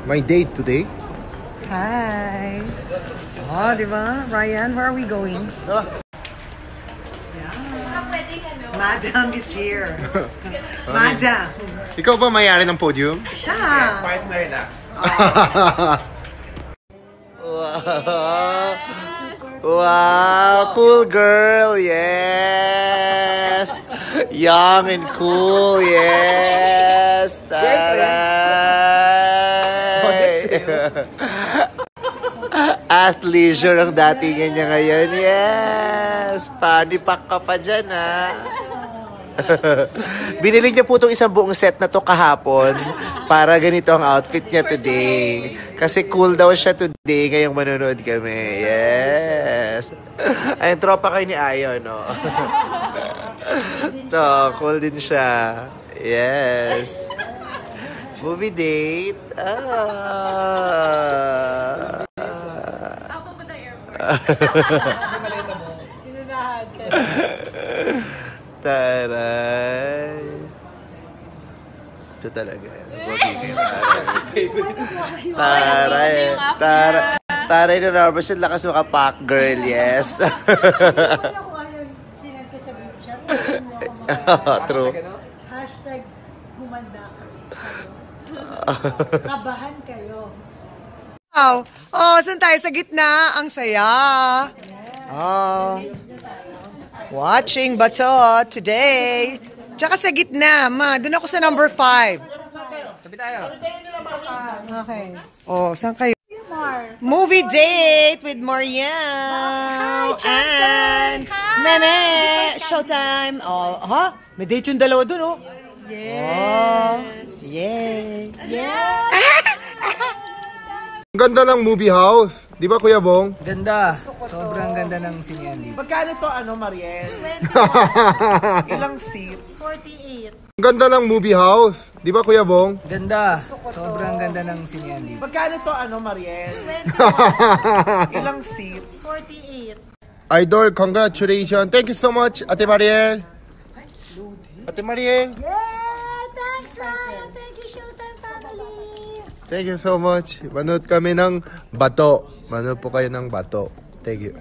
my date today. Hi. Oh, di ba? Ryan, where are we going? Madam is here. Madam. Ikaw ba may-ari ng podium? Siya. Partner na. Wow. Wow, cool girl, yes. Young and cool, yes. Taray. Athleisure ang datingan niya ngayon, yes. Party pack ka pa dyan, ha. Binili niya po itong isang buong set na to kahapon para ganito ang outfit niya today. Kasi cool daw siya today ngayong manonood kami. Yes. Ayun, tropa kayo ni Ayo, no? To, cool din siya. Yes. Movie date. Ako ba na airport? Hinunahan ka. Taray. Ito talaga. Taray. Taray na rubber siya. Lakas makapack, girl. Yes. True. Hashtag humanda kayo. Kabahan kayo. Wow. Oh, saan tayo? Sa gitna. Ang saya. Oh. Watching Bato today. Tsaka sa gitna, ma. Doon ako sa number 5. Sabi tayo. Okay. Oh, saan kayo? Movie date with Mariam and Meme. Showtime. Oh, ha? May date yung dalawa doon, oh. Yes. Oh, yay. Yeah. Ang ganda ng movie house. Di ba, Kuya Bong? Ganda. Sobrang ganda ng sinyan dito. Magkano to, Mariel? Ilang seats? 48. Ang ganda ng movie house. Di ba, Kuya Bong? Ganda. Sobrang ganda ng sinyan dito. Magkano to, Mariel? Ilang seats? 48. Idol, congratulations. Thank you so much, Ate Mariel. Ate Mariel. Yeah! Thanks, Ryan. Thank you, Showtime family. Thank you so much. Manood kami ng Bato. Manood po kayo ng Bato. Thank you.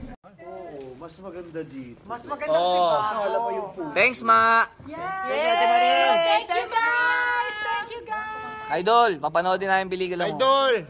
Mas maganda dito. Mas maganda si Bato. Thanks, Ma! Thank you, guys. Thank you, guys. Idol, papanoodin namin Biligan mo. Idol!